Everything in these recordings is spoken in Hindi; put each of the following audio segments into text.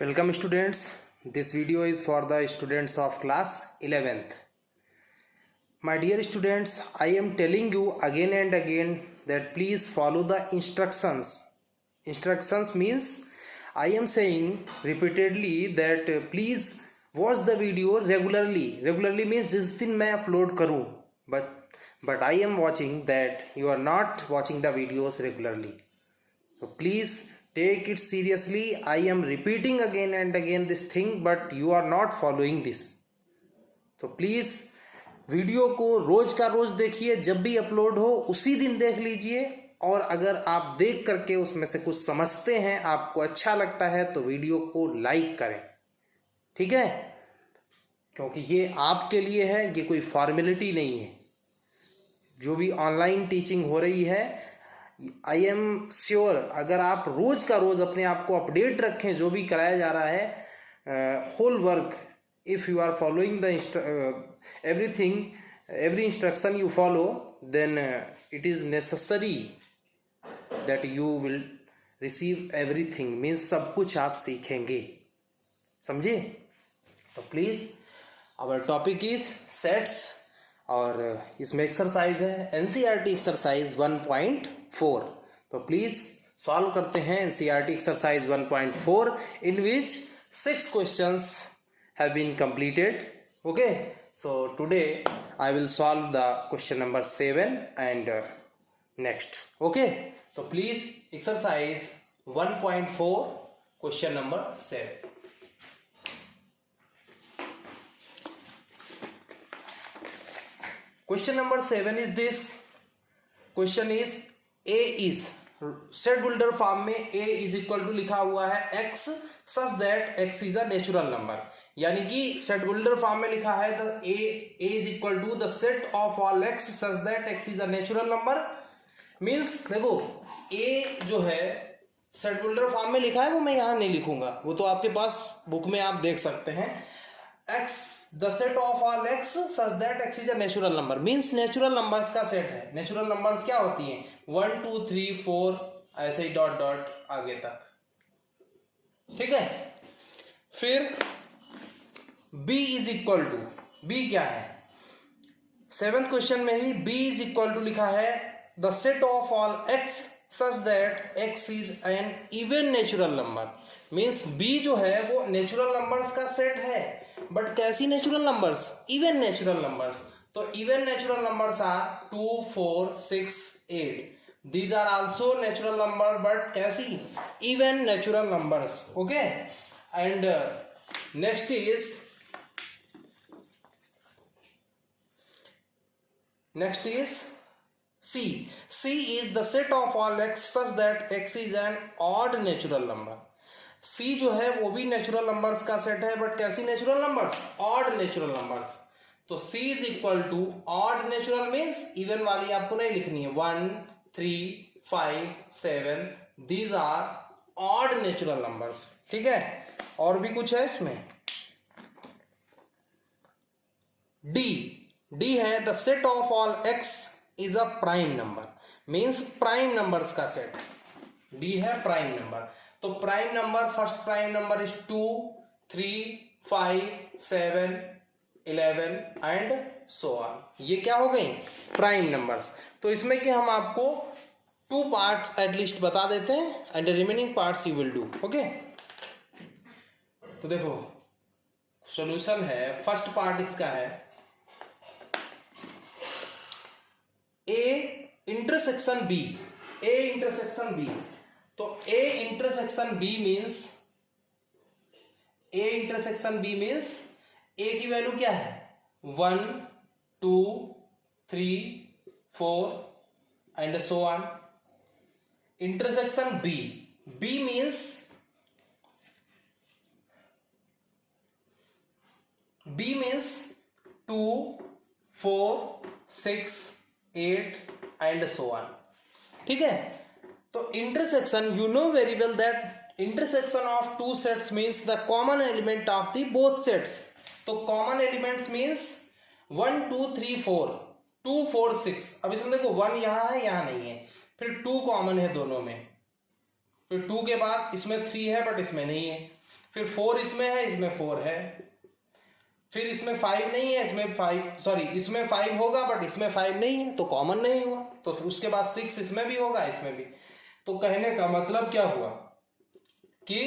Welcome students. This video is for the students of class 11th. My dear students, I am telling you again and again that please follow the instructions. Instructions means I am saying repeatedly that please watch the video regularly. Regularly means जिस दिन मैं upload करूँ. But I am watching that you are not watching the videos regularly. So please take it seriously. I am repeating again and again this thing, but you are not following this. तो प्लीज़ वीडियो को रोज का रोज देखिए, जब भी अपलोड हो उसी दिन देख लीजिए, और अगर आप देख करके उसमें से कुछ समझते हैं, आपको अच्छा लगता है, तो वीडियो को लाइक करें, ठीक है? क्योंकि ये आपके लिए है, ये कोई फॉर्मेलिटी नहीं है. जो भी ऑनलाइन टीचिंग हो रही है, आई एम श्योर अगर आप रोज का रोज अपने आप को अपडेट रखें, जो भी कराया जा रहा है, whole work, if you are following the everything, every instruction you follow, then it is necessary that you will receive everything, means सब कुछ आप सीखेंगे, समझे? तो please our topic is sets, और इसमें एक्सरसाइज है एनसीईआरटी एक्सरसाइज 1.4. तो प्लीज सॉल्व करते हैं NCERT exercise 1.4 in which 6 questions have been completed. Okay, so today I will solve the question number 7 and next. Okay, so please exercise 1.4 question number 7. Question number 7 is this. Question is A is set builder form में A is equal to लिखा हुआ है x such that x is a natural number. यानी कि सेट बिल्डर फॉर्म में लिखा है तो A is equal to the set of all x such that x is a natural number. Means देखो A जो है सेट बिल्डर फॉर्म में लिखा है, वो मैं यहाँ नहीं लिखूंगा, वो तो आपके पास बुक में आप देख सकते हैं. x the set of all x such that x is a natural number means natural numbers का सेट है. नेचुरल नंबर्स क्या होती हैं? 1 2 3 4 ऐसे ही डॉट डॉट आगे तक, ठीक है? फिर b is equal to, b क्या है? 7th क्वेश्चन में ही b इज इक्वल टू लिखा है the set of all x such that x is an even natural number. Means b जो है वो नेचुरल नंबर्स का सेट है, बट कैसी नेचुरल नंबर्स? Even natural numbers. तो even natural numbers are 2 4 6 8. These are also natural number, but कैसी? Even natural numbers. Okay, and next is C. C is the set of all x such that x is an odd natural number. C जो है वो भी नेचुरल नंबर्स का सेट है, बट कैसी natural numbers? Odd natural numbers. तो C is equal to odd natural means even वाली आपको नहीं लिखनी है. 1 3 5 7 these are odd natural numbers, ठीक है? और भी कुछ है इसमें. D है the set of all x is a prime number. Means prime numbers का सेट. D है प्राइम नंबर. तो prime number, first prime number is 2 3 5 7 11 and so on. ये क्या हो गई? Prime numbers. तो इसमें कि हम आपको 2 पार्ट्स एटलीस्ट बता देते हैं and remaining parts you will do. Okay, तो देखो सॉल्यूशन है. फर्स्ट पार्ट इसका है A intersection B. A intersection B. तो A intersection B means A की वैल्यू क्या है? 1 2 3 4 and so on. Intersection B means two 4 6 8 and so on, ठीक है? तो intersection, you know very well that intersection of two sets means the common element of the both sets. तो कॉमन एलिमेंट्स मीन्स 1 2 3 4 2 4 6. अब इसमें देखो 1 यहां है, यहां नहीं है, फिर 2 कॉमन है दोनों में, फिर 2 के बाद इसमें 3 है बट इसमें नहीं है, फिर 4 इसमें है, इसमें 4 है, फिर इसमें 5 नहीं है, इसमें 5 सॉरी इसमें 5 होगा बट इसमें 5 नहीं है तो कॉमन नहीं हुआ। तो उसके बाद 6 इसमें भी होगा, इसमें भी। तो कहने का मतलब क्या हुआ कि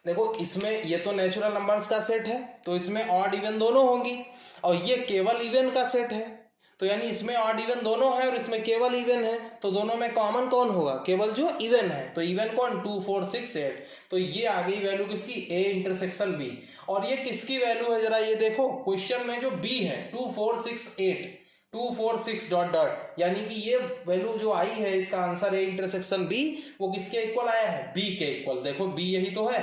देखो इसमें ये तो नेचुरल नंबर्स का सेट है तो इसमें ऑड इवन दोनों होंगी, और ये केवल इवन का सेट है तो यानी इसमें ऑड इवन दोनों है और इसमें केवल इवन है, तो दोनों में कॉमन कौन होगा? केवल जो इवन है। तो इवन कौन? 2 4 6 8। तो ये आ गई वैल्यू किसकी? A intersection B. और ये किसकी वैल्यू है जरा ये देखो, क्वेश्चन में जो बी है 2 4 6 8 2 4 6 डॉट डॉट, यानी कि ये वैल्यू जो आई है इसका आंसर ए इंटरसेक्शन बी वो किसके इक्वल आया है? बी के इक्वल। देखो बी यही तो है,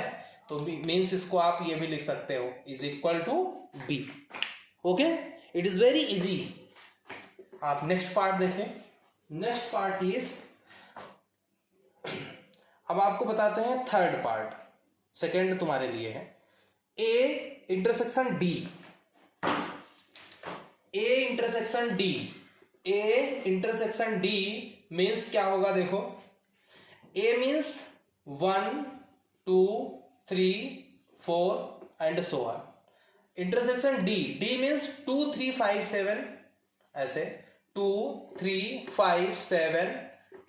तो मीन्स इसको आप ये भी लिख सकते हो is equal to B. Okay, it is very easy. आप नेक्स्ट पार्ट देखें। नेक्स्ट पार्ट इज, अब आपको बताते हैं थर्ड पार्ट, सेकेंड तुम्हारे लिए है A intersection D. A intersection D, A intersection D means क्या होगा? देखो A means 1 2 3 4 and so on. Intersection D, D means 2 3 5 7 ऐसे 2 3 5 7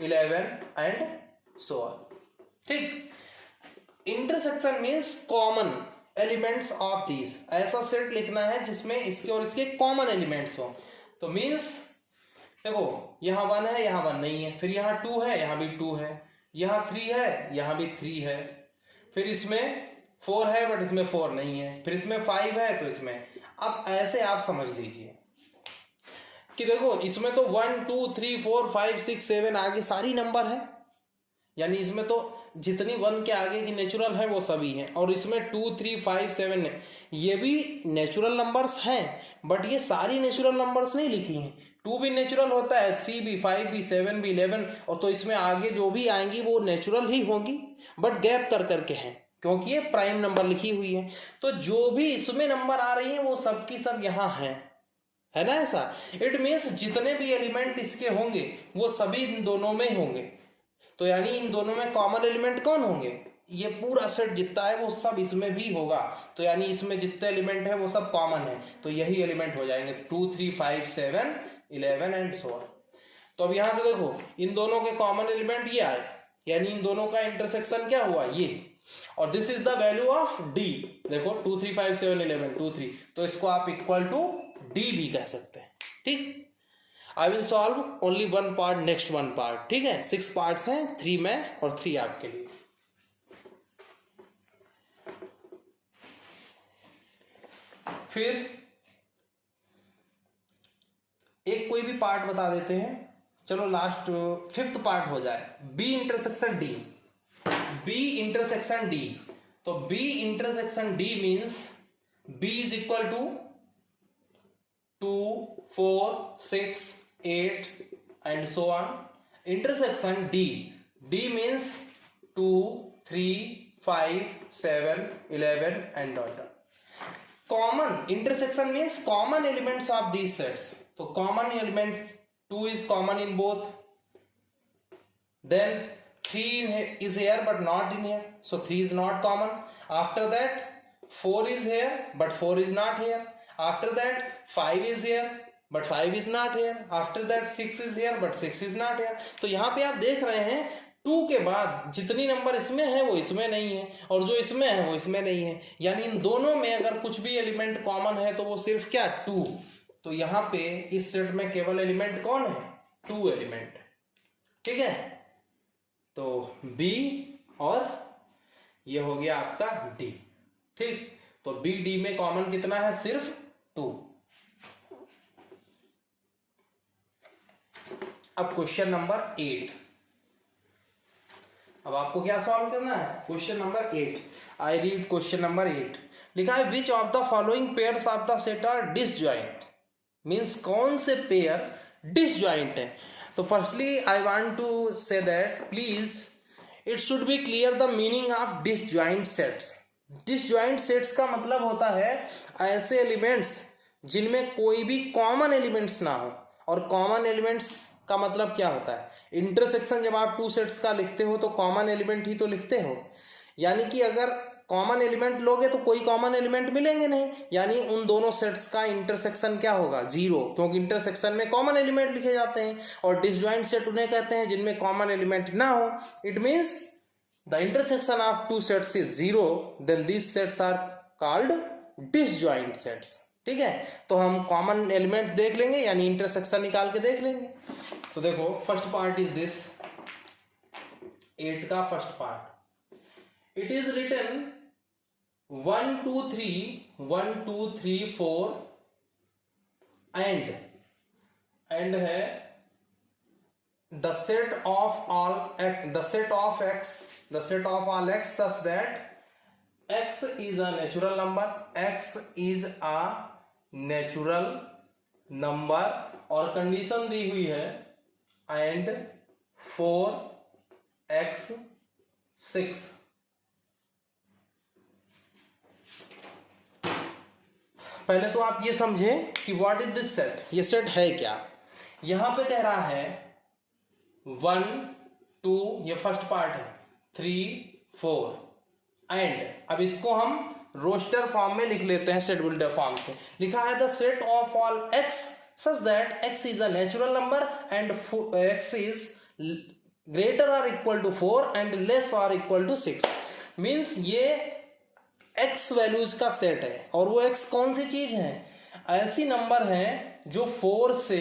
11 एंड सो ऑन। ठीक, intersection means common elements of these, ऐसा सेट लिखना है जिसमें इसके और इसके कॉमन एलिमेंट्स हो। तो मीन्स देखो यहां 1 है, यहां 1 नहीं है, फिर यहां 2 है, यहां भी 2 है, यहां 3 है, यहां भी 3 है, फिर इसमें 4 है बट इसमें 4 नहीं है, फिर इसमें 5 है तो इसमें। अब ऐसे आप समझ लीजिए कि देखो इसमें तो 1 2 3 4 5 6 7 आगे सारी नंबर है, यानी इसमें तो जितनी 1 के आगे की नेचुरल है वो सभी हैं, और इसमें 2 3 5 7 है, ये भी नेचुरल नंबर्स हैं बट ये सारी नेचुरल नंबर्स नहीं लिखी हैं। 2 भी नेचुरल होता है, 3 भी, 5 भी, 7 भी, 11, और तो इसमें आगे जो भी आएंगी वो नेचुरल ही होंगी बट गैप कर करके हैं क्योंकि ये प्राइम नंबर लिखी हुई है। तो जो भी इसमें नंबर आ रही है वो सब की सब यहाँ है ना ऐसा। इट मीन्स जितने भी एलिमेंट इसके होंगे वो सभी इन दोनों में होंगे, तो यानी इन दोनों में कॉमन एलिमेंट कौन होंगे? ये पूरा सेट जितना है वो सब इसमें भी होगा, तो यानी इसमें जितने एलिमेंट है वो सब कॉमन है, तो यही एलिमेंट हो जाएंगे 2 3 5 7 11 एंड सो ऑन। तो अब यहां से देखो इन दोनों के कॉमन एलिमेंट ये आए, यानी इन दोनों का इंटरसेक्शन क्या हुआ? ये, और this is the value of D. देखो 2 3 5 7 11 2 3, तो इसको आप इक्वल टू डी भी कह सकते हैं। ठीक, I will solve only 1 part, next 1 part. ठीक है, 6 पार्ट्स हैं, 3 में और 3 आपके लिए। फिर एक कोई भी पार्ट बता देते हैं, चलो लास्ट 5th पार्ट हो जाए, B intersection D. B intersection D, तो B intersection D means B is equal to 2 4 6 8 and so on. Intersection D, D means 2 3 5 7 11 and dot dot. Common intersection means common elements of these sets. So common elements, 2 is common in both, then 3 is here but not in here, so 3 is not common. After that 4 is here but 4 is not here. After that 5 is here but 5 is not here. After that 6 is here but 6 is not here. तो यहाँ पे आप देख रहे हैं 2 के बाद जितनी नंबर इसमें है वो इसमें नहीं है, और जो इसमें है वो इसमें नहीं है, यानी इन दोनों में अगर कुछ भी एलिमेंट कॉमन है तो वो सिर्फ क्या? 2। तो यहाँ पे इस सेट में केवल एलिमेंट कौन है? 2 एलिमेंट। ठीक है, तो B और ये हो गया आपका D। ठीक, तो B D में कॉमन कितना है? सिर्फ 2। अब क्वेश्चन नंबर 8, अब आपको क्या सॉल्व करना है? Question number 8। I read question number 8। लिखा है which of the following pairs of the set are disjoint, means कौन से पेयर डिसजॉइंट है। तो firstly I want to say that please it should be clear the meaning of disjoint sets. Disjoint sets का मतलब होता है ऐसे एलिमेंट्स जिनमें कोई भी कॉमन एलिमेंट्स ना हो, और कॉमन एलिमेंट्स का मतलब क्या होता है? इंटरसेक्शन जब आप 2 सेट्स का लिखते हो तो कॉमन एलिमेंट ही तो लिखते हो, यानी कि अगर कॉमन एलिमेंट लोगे तो कोई कॉमन एलिमेंट मिलेंगे नहीं, यानी उन दोनों सेट्स का इंटरसेक्शन क्या होगा, जीरो, क्योंकि इंटरसेक्शन में कॉमन एलिमेंट लिखे जाते हैं। और डिसजॉइंट सेट उन्हें कहते हैं जिनमें कॉमन एलिमेंट ना हो। It means the intersection of two sets is zero, then these sets are called disjoint sets. ठीक है, तो हम कॉमन एलिमेंट देख लेंगे, यानी इंटरसेक्शन निकाल के देख लेंगे। तो देखो फर्स्ट पार्ट इज दिस, 8 का first part. It is written 1 2 3 1 2 3 4 and है the set of all x such that x is a natural number, और कंडीशन दी हुई है and 4x 6। पहले तो आप ये समझें कि व्हाट इज दिस सेट, ये सेट है क्या। यहां पे कह रहा है 1 2, ये फर्स्ट पार्ट है, 3 4 एंड, अब इसको हम रोस्टर फॉर्म में लिख लेते हैं, सेट बिल्डर फॉर्म से। लिखा है the set of all x such that x is a natural number and x is greater or equal to 4 and less or equal to 6। Means ये x वैल्यूज का सेट है, और वो x कौन सी चीज है, ऐसी नंबर है जो 4 से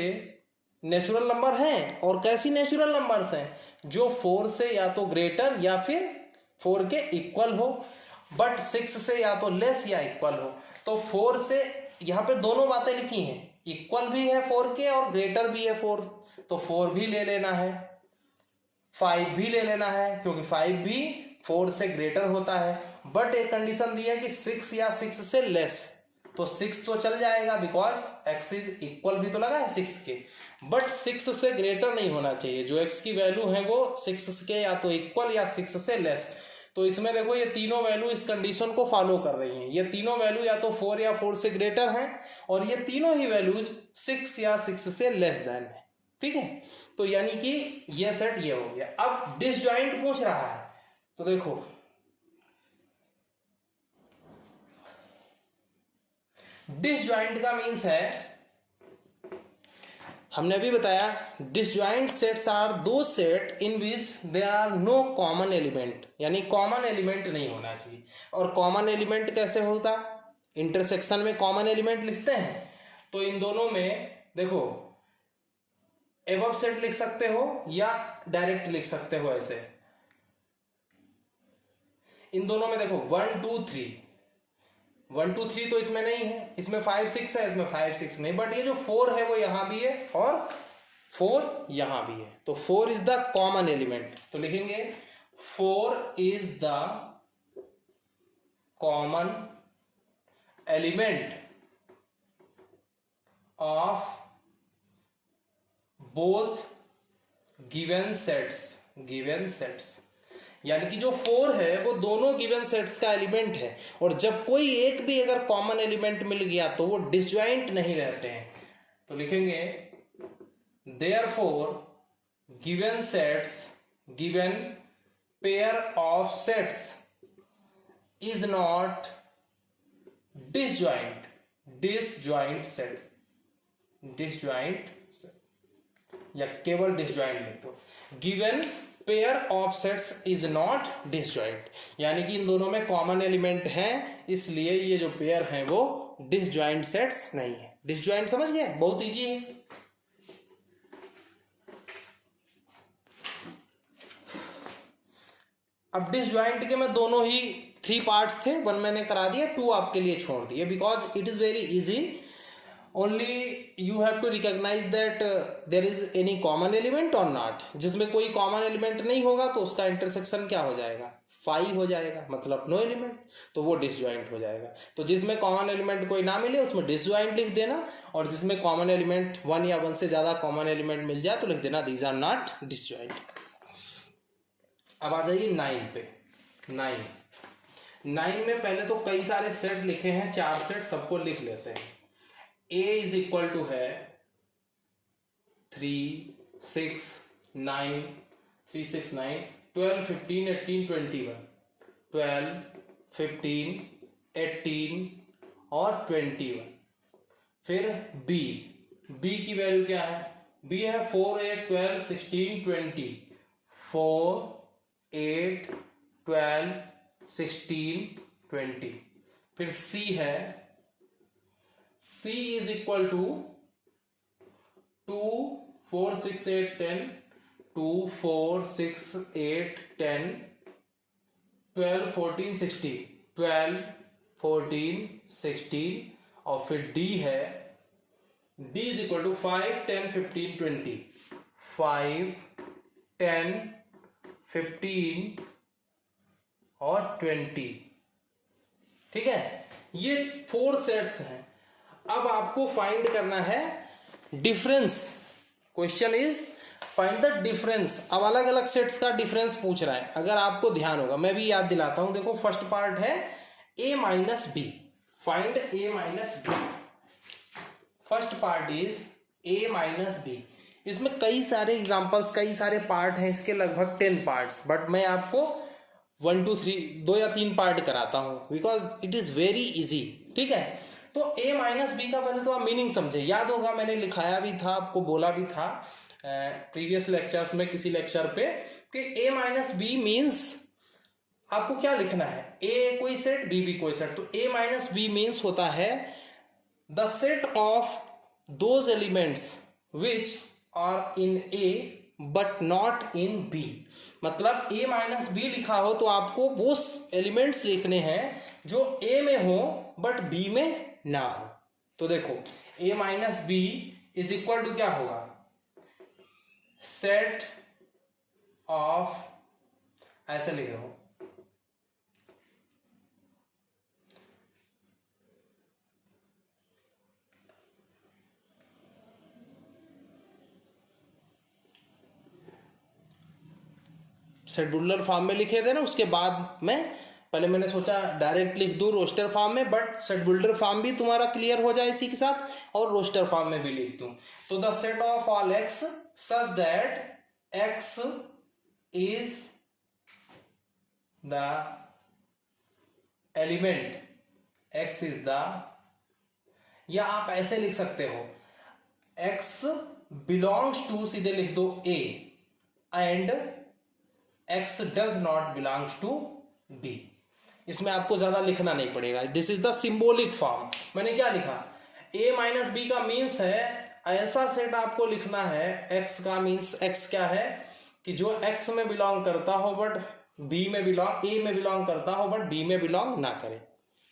नेचुरल नंबर हैं। और कैसी नेचुरल नंबर्स हैं, जो 4 से या तो ग्रेटर या फिर 4 के इक्वल हो, बट 6 से या तो लेस या इक्वल हो। तो 4 से, यहां पे दोनों बातें लिखी हैं, इक्वल भी है 4 के और ग्रेटर भी है 4, तो 4 भी ले लेना है, 5 भी ले लेना है, क्योंकि 5 भी 4 से ग्रेटर होता है। बट एक कंडीशन दी है कि 6 या 6 से लेस, तो 6 तो चल जाएगा बिकॉज x इज इक्वल भी तो लगा है 6 के, बट 6 से ग्रेटर नहीं होना चाहिए। जो x की वैल्यू है वो 6 के या तो इक्वल या 6 से लेस। तो इसमें देखो ये तीनों वैल्यू इस कंडीशन को फॉलो कर रही हैं। ये तीनों वैल्यू या तो 4 या 4 से ग्रेटर हैं, और ये तीनों ही वैल्यूज 6 या 6 से लेस देन है। ठीक है, तो यानी कि ये सेट ये हो गया। अब डिसजॉइंट पूछ रहा है, तो देखो डिसजॉइंट का मीन्स है, हमने अभी बताया disjoint sets are two set in which there are no common element, यानी कॉमन एलिमेंट नहीं होना चाहिए। और कॉमन एलिमेंट कैसे होता, इंटरसेक्शन में कॉमन एलिमेंट लिखते हैं। तो इन दोनों में देखो एबव सेट लिख सकते हो या डायरेक्ट लिख सकते हो ऐसे। इन दोनों में देखो 1 2 3, 1 2 3 तो इसमें नहीं है, इसमें 5 6 है, इसमें 5 6 नहीं, बट ये जो 4 है वो यहां भी है और 4 यहां भी है, तो 4 इज द कॉमन एलिमेंट। तो लिखेंगे 4 is the common element of both given sets, यानी कि जो 4 है वो दोनों गिवन सेट्स का एलिमेंट है, और जब कोई एक भी अगर कॉमन एलिमेंट मिल गया तो वो डिसजॉइंट नहीं रहते हैं। तो लिखेंगे therefore given pair of sets is not disjoint sets, या केवल डिसजॉइंट लिख दो। Given pair of sets is not disjoint, यानी कि इन दोनों में कॉमन एलिमेंट हैं, इसलिए ये जो पेयर हैं वो डिसजॉइंट सेट्स नहीं है। डिसजॉइंट समझ गए, बहुत इजी है। अब डिसजॉइंट के में दोनों ही 3 पार्ट्स थे, 1 मैंने करा दिया, 2 आपके लिए छोड़ दिए, because it is very easy. only you have to recognize that there is any common element or not। जिसमें कोई common element नहीं होगा तो उसका intersection क्या हो जाएगा, 5 हो जाएगा, मतलब no element, तो वो disjoint हो जाएगा। तो जिसमें common element कोई ना मिले उसमें disjoint लिख देना, और जिसमें common element 1 या 1 से ज़्यादा common element मिल जाए तो लिख देना these are not disjoint। अब आ जाइए 9 पे। 9 में पहले तो कई सारे सेट लिखे हैं, 4 सेट, सबको लिख लेते हैं। A इज इक्वल टू है 3 6 9 3 6 9 12 15 18 21 12 15, 18 और 21। फिर बी की वैल्यू क्या है? बी है 4, 8, 12, 16, 20। 4, 8, 12, 16, 20। फिर सी है, सी इज इक्वल टू 2, 4, 6, 8, 10, 2, 4, 6, 8, 10, 12, 14, 16, 12, 14, 16। और फिर डी है, डी इज इक्वल टू 5, 10, 15, 20। 5, 10, 15 और 20। ठीक है, ये 4 सेट्स हैं। अब आपको फाइंड करना है difference. Question is find the difference. अब अलग अलग सेट्स का डिफरेंस पूछ रहा है। अगर आपको ध्यान होगा, मैं भी याद दिलाता हूं। देखो, फर्स्ट पार्ट है a minus B. Find a minus B. First part is a minus B. इसमें कई सारे एग्जांपल्स, कई सारे पार्ट हैं, इसके लगभग 10 पार्ट्स। बट मैं आपको 1, 2, 3, 2 या 3 पार्ट कराता हूं, because it is very easy. ठीक है, तो a माइनस बी का पहले तो आप मीनिंग समझे। याद होगा, मैंने लिखाया भी था, आपको बोला भी था प्रीवियस लेक्चर्स में, किसी लेक्चर पे, कि a माइनस बी मीन्स आपको क्या लिखना है। a कोई सेट, b कोई सेट। तो a माइनस बी मीन्स होता है the set of those elements which are in a but not in b। मतलब a माइनस बी लिखा हो तो आपको वो एलिमेंट्स लिखने हैं जो a में हो बट b में ना हो। तो देखो, a minus B is equal to क्या होगा? सेट ऑफ, ऐसे लिख रहा हूं, शेड्यूलर फॉर्म में लिखे थे ना, उसके बाद में पहले मैंने सोचा डायरेक्ट लिख दूं रोस्टर फॉर्म में, बट शेड्यूलर फॉर्म भी तुम्हारा क्लियर हो जाए इसी के साथ, और रोस्टर फॉर्म में भी लिख दूं। तो the set of all x such that x is the element, x is the, या आप ऐसे लिख सकते हो, एक्स बिलोंग्स टू, सीधे लिख दो A, and X does not belongs to B. इसमें आपको ज्यादा लिखना नहीं पड़ेगा। This is the symbolic form. मैंने क्या लिखा? a माइनस बी का मीन्स है, ऐसा सेट आपको लिखना है। x का मीन्स, x क्या है कि जो x में बिलोंग करता हो बट b में बिलोंग, a में बिलोंग करता हो बट b में बिलोंग ना करे।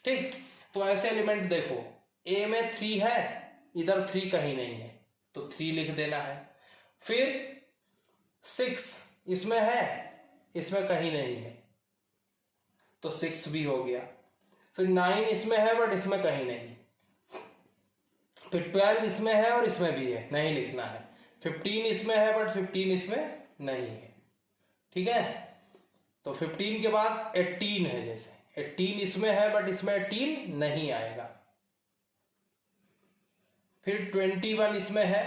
ठीक, तो ऐसे एलिमेंट देखो, a में 3 है, इधर 3 कहीं नहीं है, तो 3 लिख देना है। फिर 6 इसमें है, इसमें कहीं नहीं है, तो 6 भी हो गया। फिर 9 इसमें है बट इसमें कहीं नहीं। फिर 12 इसमें है और इसमें भी है, नहीं लिखना है। 15 इसमें है बट 15 इसमें नहीं है। ठीक है, तो 15 के बाद 18 है, जैसे 18 इसमें है बट इसमें 18 नहीं आएगा। फिर 21 इसमें है,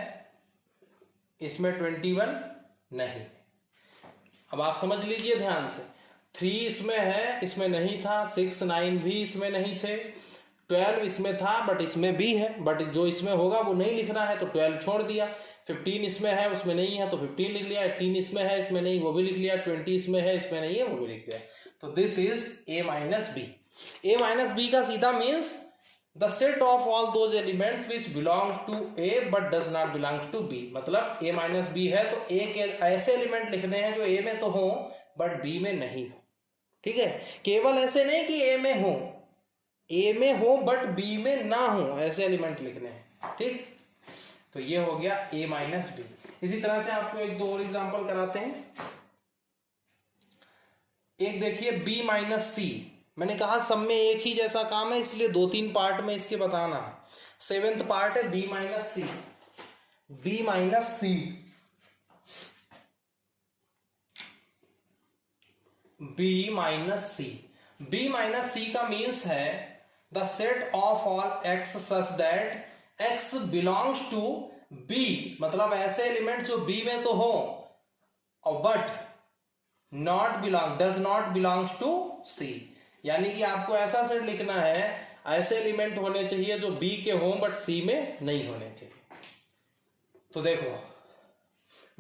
इसमें 21 नहीं। अब आप समझ लीजिए ध्यान से, 3 इसमें है, इसमें नहीं था। 6, 9 भी इसमें नहीं थे। 12 इसमें था बट इसमें भी है, बट जो इसमें होगा वो नहीं लिखना है, तो 12 छोड़ दिया। 15 इसमें है, उसमें नहीं है, तो 15 लिख लिया। 18 इसमें है, इसमें नहीं, वो भी लिख लिया। 20 इसमें है, इसमें नहीं है, वो भी लिख लिया। तो this is a minus B. a minus B का सीधा means the set of all those elements which belongs to a but does not belongs to b। मतलब a माइनस बी है तो a के ऐसे एलिमेंट लिखने हैं जो a में तो हो बट b में नहीं हो। ठीक है, केवल ऐसे नहीं कि a में हो, a में हो बट b में ना हो, ऐसे एलिमेंट लिखने हैं। ठीक, तो ये हो गया a माइनस बी। इसी तरह से आपको एक दो और एग्जांपल कराते हैं। एक देखिए b माइनस सी। मैंने कहा सब में एक ही जैसा काम है, इसलिए 2-3 पार्ट में इसके बताना है। 7th पार्ट है b minus C. b minus C, b minus C. b minus C का मीन्स है the set of all x such that x belongs to b। मतलब ऐसे एलिमेंट जो b में तो हो और but not belong, does not belongs to c। यानी कि आपको ऐसा सेट लिखना है, ऐसे एलिमेंट होने चाहिए जो बी के हों बट सी में नहीं होने चाहिए। तो देखो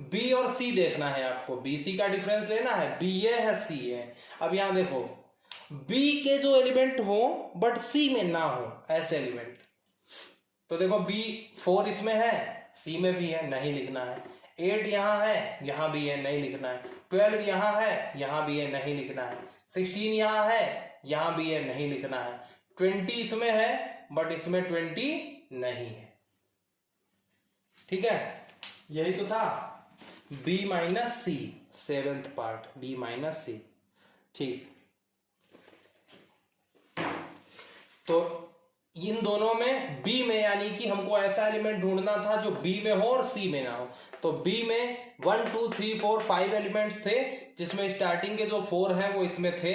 बी और सी देखना है आपको, बी सी का डिफरेंस लेना है, बी ये है सी ये है। अब यहां देखो बी के जो एलिमेंट हो बट सी में ना हो ऐसे एलिमेंट, तो देखो बी 4 इसमें है, सी में भी है, नहीं लिखना है। 8 यहाँ है, यहाँ भी है, नहीं लिखना है। 12 यहाँ है, यहाँ भी है, नहीं लिखना है। 16 यहाँ है, यहाँ भी है, नहीं लिखना है। 20 इसमें है बट इसमें 20 नहीं है। ठीक है, यही तो था b माइनस सी, 7th पार्ट b माइनस सी। ठीक, तो इन दोनों में b में यानी कि हमको ऐसा एलिमेंट ढूंढना था जो b में हो और c में ना हो। तो b में 1 2 3 4 5 एलिमेंट्स थे, जिसमें स्टार्टिंग के जो 4 हैं वो इसमें थे।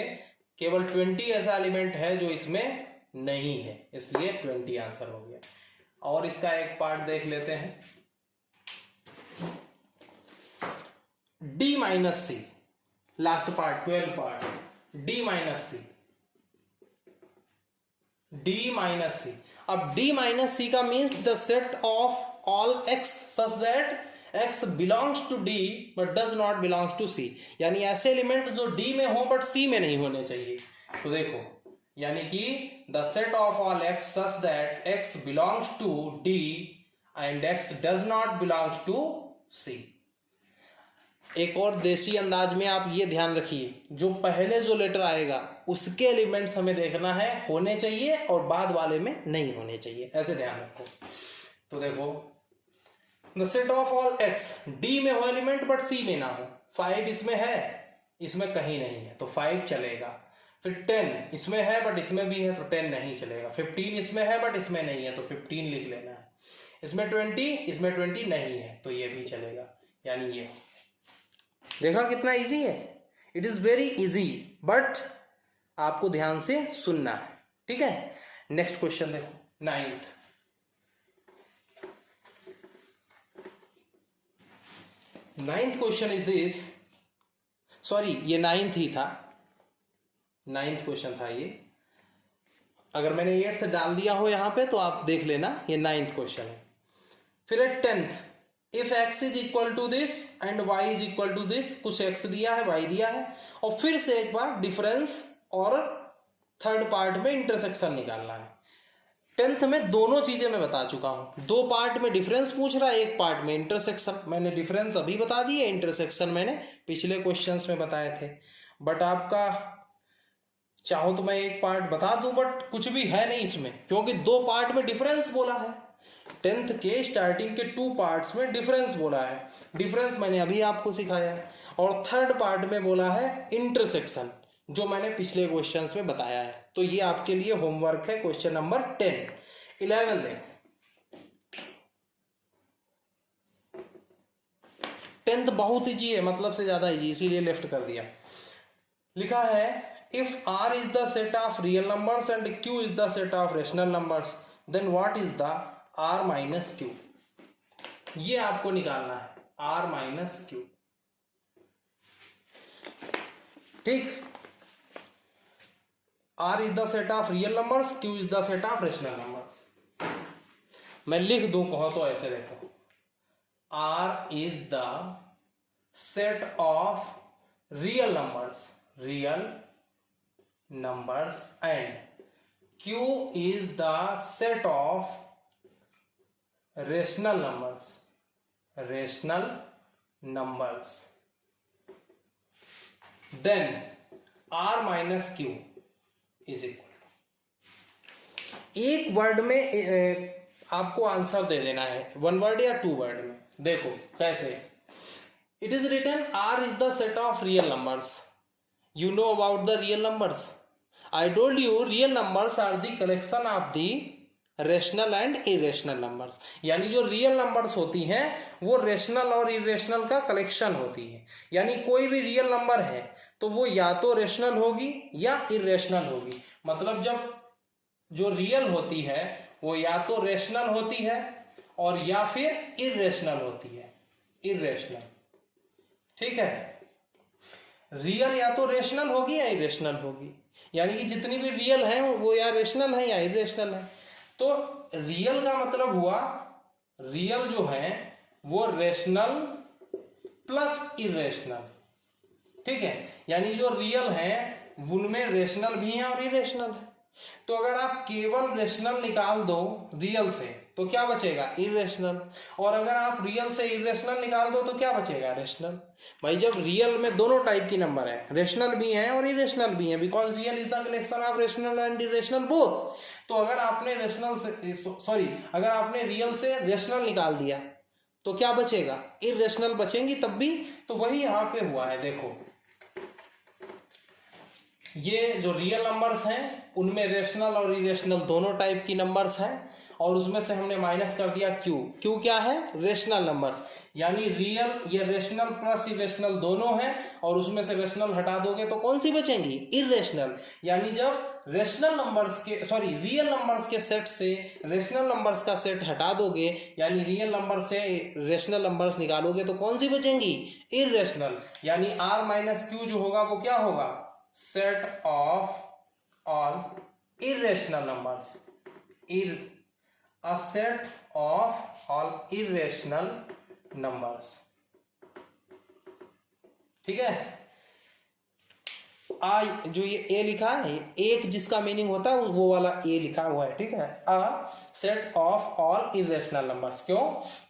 केवल 20 ऐसा एलिमेंट है जो इसमें नहीं है, इसलिए 20 आंसर हो गया। और इसका एक पार्ट देख लेते हैं, d minus C, last part 12 part, d minus C, d minus C. अब d माइनस सी का means the set of all x such that x belongs to d but does not belongs to c, यानी ऐसे एलिमेंट जो d में हो बट c में नहीं होने चाहिए। तो देखो यानी कि the set of all x such that x belongs to d and x does not belongs to c। एक और देसी अंदाज में आप ये ध्यान रखिए, जो पहले जो लेटर आएगा उसके एलिमेंट्स हमें देखना है होने चाहिए और बाद वाले में नहीं होने चाहिए, ऐसे ध्यान रखो। तो देखो the set of all x, d में हो एलिमेंट बट c में ना हो। 5 इसमें है, इसमें कहीं नहीं है तो 5 चलेगा। फिर 10 इसमें है बट इसमें भी है तो 10 नहीं चलेगा। 15 इसमें है बट इसमें नहीं है तो 15 लिख लेना है। इसमें 20, इसमें 20 नहीं है तो ये भी चलेगा, यानी ये। देखा कितना इजी है? It is very easy, but आपको ध्यान से सुनना है। ठीक है, नेक्स्ट क्वेश्चन देखो, 9th। Ninth question is this, sorry ये 9th ही था, 9th क्वेश्चन था ये। अगर मैंने 8th डाल दिया हो यहां पे तो आप देख लेना, ये 9th क्वेश्चन है। फिर है 10th, if x is equal to this and y is equal to this, कुछ x दिया है y दिया है, और फिर से एक बार डिफरेंस और थर्ड पार्ट में इंटरसेक्शन निकालना है। 10th में दोनों चीजें मैं बता चुका हूं, 2 पार्ट में डिफरेंस पूछ रहा है, 1 पार्ट में इंटरसेक्शन। मैंने डिफरेंस अभी बता दिए, इंटरसेक्शन मैंने पिछले क्वेश्चंस में बताए थे। बट आपका चाहो तो मैं 1 पार्ट बता दूं, बट कुछ भी है नहीं इसमें, क्योंकि 2 पार्ट में डिफरेंस बोला है। 10th के स्टार्टिंग के 2 पार्ट्स में डिफरेंस बोला है, डिफरेंस मैंने अभी आपको सिखाया है। और थर्ड पार्ट में बोला है इंटरसेक्शन, जो मैंने पिछले क्वेश्चंस में बताया है। तो ये आपके लिए होमवर्क है, क्वेश्चन नंबर 10। 11 देखो, 10th बहुत इजी है, मतलब से ज्यादा इजी, इसीलिए लेफ्ट कर दिया। लिखा है if r is the set of real numbers and q is the set of rational numbers, then what is the r minus Q. ये आपको निकालना है, r माइनस क्यू। ठीक, r is the set of real numbers, q is the set of rational numbers. मैं लिख दूं कहो तो ऐसे देखो, r is the set of real numbers and q is the set of rational numbers, then r minus q is equal। एक वर्ड में आपको आंसर दे देना है, 1 वर्ड या 2 वर्ड में। देखो कैसे, it is written r is the set of real numbers। You know about the real numbers? I told you real numbers are the collection of the rational and irrational numbers। यानी जो रियल नंबर्स होती हैं वो रेशनल और इरेशनल का कलेक्शन होती है। यानी कोई भी रियल नंबर है तो वो या तो रेशनल होगी या इरेशनल होगी। मतलब जब जो रियल होती है वो या तो रेशनल होती है और या फिर इरेशनल होती है, इरेशनल। ठीक है, रियल या तो रेशनल होगी या इरेशनल होगी, यानी कि जितनी भी रियल है वो या रेशनल है या इरेशनल है। तो रियल का मतलब हुआ, रियल जो है वो रेशनल प्लस इरेशनल, ठीक है, यानी जो रियल है उनमें रेशनल भी है और इरेशनल है। तो अगर आप केवल रेशनल निकाल दो रियल से तो क्या बचेगा, इरेशनल, और अगर आप रियल से इरेशनल निकाल दो तो क्या बचेगा, रेशनल। भाई जब रियल में दोनों टाइप की नंबर है, रेशनल भी है और इरेशनल भी है, because real is the collection of rational and irrational both. तो अगर आपने रेशनल से अगर आपने रियल से रेशनल निकाल दिया तो क्या बचेगा, इरेशनल बचेंगी तब भी। तो वही यहाँ पे हुआ है, देखो ये जो रियल नंबर्स हैं उनमें रेशनल और इरेशनल दोनों टाइप की नंबर्स हैं, और उसमें से हमने माइनस कर दिया क्यू। क्यू क्या है, रेशनल नंबर्स, यानी रियल ये रेशनल प्लस इरेशनल दोनों हैं, और उसमें से रेशनल हटा दोगे तो कौन सी बचेंगी, इरेशनल। यानी जब रेशनल नंबर्स के रियल नंबर्स के सेट से रेशनल नंबर्स का सेट हटा दोगे, यानी रियल नंबर से रेशनल नंबर्स निकालोगे तो कौन सी बचेंगी, इरेशनल। यानी आर माइनस क्यू जो होगा वो क्या होगा, set of all irrational numbers, a set of all irrational numbers, ठीक है। जो ये ए लिखा है, एक जिसका मीनिंग होता है वो वाला ए लिखा हुआ है, ठीक है। अ set of all irrational numbers, क्यों,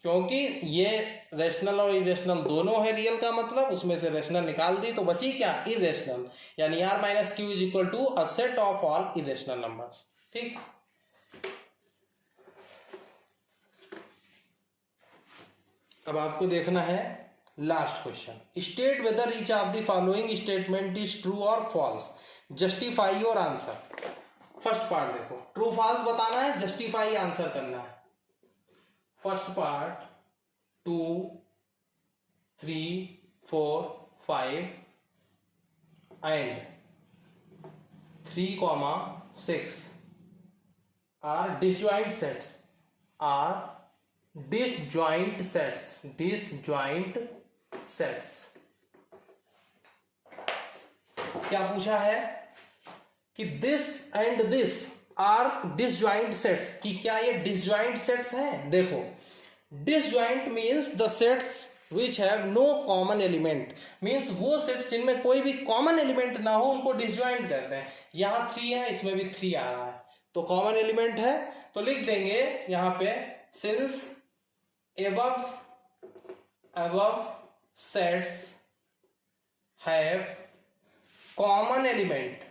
क्योंकि ये रेशनल और इरेशनल दोनों है रियल का मतलब, उसमें से रेशनल निकाल दी तो बची क्या, इरेशनल। यानी R minus Q is equal to a set of all irrational numbers, ठीक। अब आपको देखना है last question, state whether each of the following statement is true और false, justify your answer. First part देखो, ट्रू फॉल्स बताना है, जस्टिफाई आंसर करना है। First part 2, 3, 4, 5 and 3, 6 are disjoint sets, disjoint sets। क्या पूछा है कि this and this are disjoint sets, कि क्या ये डिसजॉइंट सेट्स हैं। देखो disjoint means the sets which have no common element, means वो सेट्स जिनमें कोई भी कॉमन एलिमेंट ना हो उनको डिसजॉइंट कहते हैं। यहां 3 है, इसमें भी 3 आ रहा है तो कॉमन एलिमेंट है, तो लिख देंगे यहां पे since above sets have common element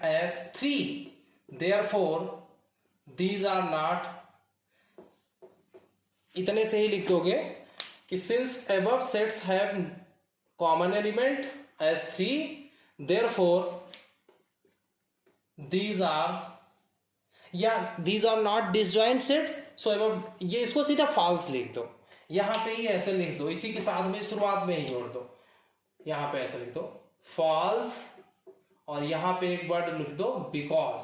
as 3, therefore these are not, इतने से ही लिख दोगे कि since above sets have common element as 3, therefore these are not disjoint sets, so above, ये इसको सीधा false लिख दो, यहां पे ही ऐसे लिख दो, इसी के साथ में शुरुआत में ही जोड़ दो, यहां पे ऐसे लिख दो false, और यहां पे एक वर्ड लिख दो because।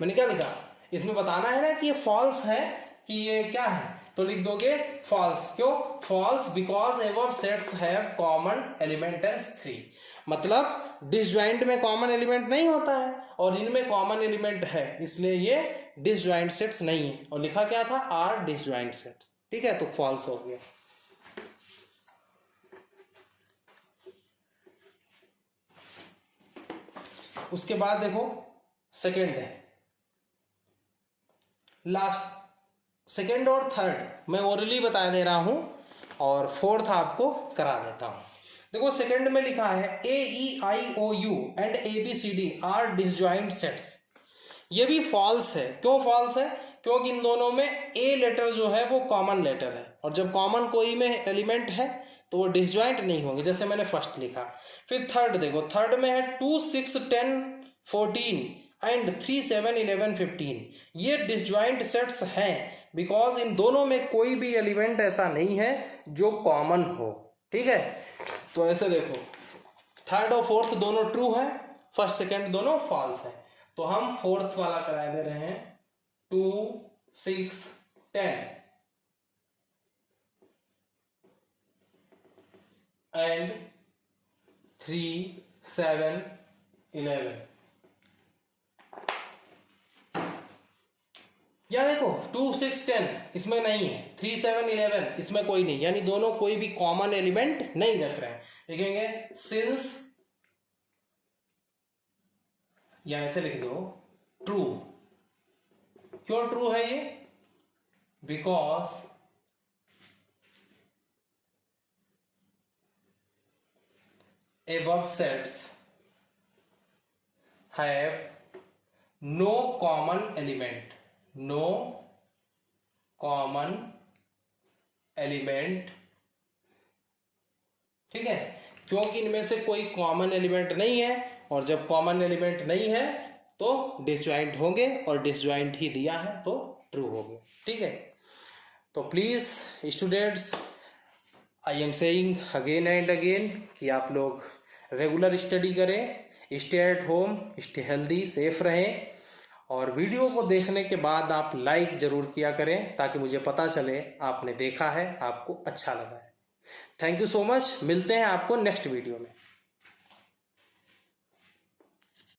मैंने क्या लिखा, इसमें बताना है ना कि ये false है कि ये क्या है, तो लिख दोगे false। क्यों false, because above sets have common element as 3, मतलब डिसजॉइंट में कॉमन एलिमेंट नहीं होता है और इनमें कॉमन एलिमेंट है, इसलिए ये डिसजॉइंट सेट्स नहीं है, और लिखा क्या था, आर डिसजॉइंट सेट्स, ठीक है, तो फॉल्स हो गया। उसके बाद देखो सेकंड है, लास्ट सेकंड और थर्ड मैं ओरली बता दे रहा हूं, और फोर्थ आपको करा देता हूं। देखो सेकंड में लिखा है AEIOU and ABCD are disjoint sets, ये भी फॉल्स है। क्यों फॉल्स है, क्योंकि इन दोनों में ए लेटर जो है वो कॉमन लेटर है, और जब कॉमन कोई में एलिमेंट है तो वो डिसजॉइंट नहीं होंगे, जैसे मैंने फर्स्ट लिखा। फिर थर्ड देखो, थर्ड में है 2, 6, 10, 14 एंड 3, 7, 11, 15, ये डिसजॉइंट सेट्स हैं बिकॉज इन दोनों में कोई भी एलिमेंट ऐसा नहीं है जो कॉमन हो, ठीक है। तो ऐसे देखो थर्ड और फोर्थ दोनों ट्रू है, फर्स्ट सेकंड दोनों फॉल्स है। तो हम फोर्थ वाला करा दे रहे हैं 2 6 10 एंड 3 7 11। या देखो 2 6 10 इसमें नहीं है, 3 7 11 इसमें कोई नहीं, यानी दोनों कोई भी कॉमन एलिमेंट नहीं रख रहे हैं। लिखेंगे सिंस, या ऐसे लिख दो ट्रू। क्यों ट्रू है ये? Because above sets have no common element, no common element। ठीक है, क्योंकि इनमें से कोई कॉमन एलिमेंट नहीं है, और जब कॉमन एलिमेंट नहीं है तो डिसजॉइंट होंगे, और डिसजॉइंट ही दिया है तो ट्रू होंगे। ठीक है, तो please students, I am saying again and again कि आप लोग रेगुलर स्टडी करें, stay at home, stay healthy, safe रहें, और वीडियो को देखने के बाद आप लाइक ज़रूर किया करें ताकि मुझे पता चले आपने देखा है, आपको अच्छा लगा है। थैंक यू सो मच, मिलते हैं आपको नेक्स्ट वीडियो में।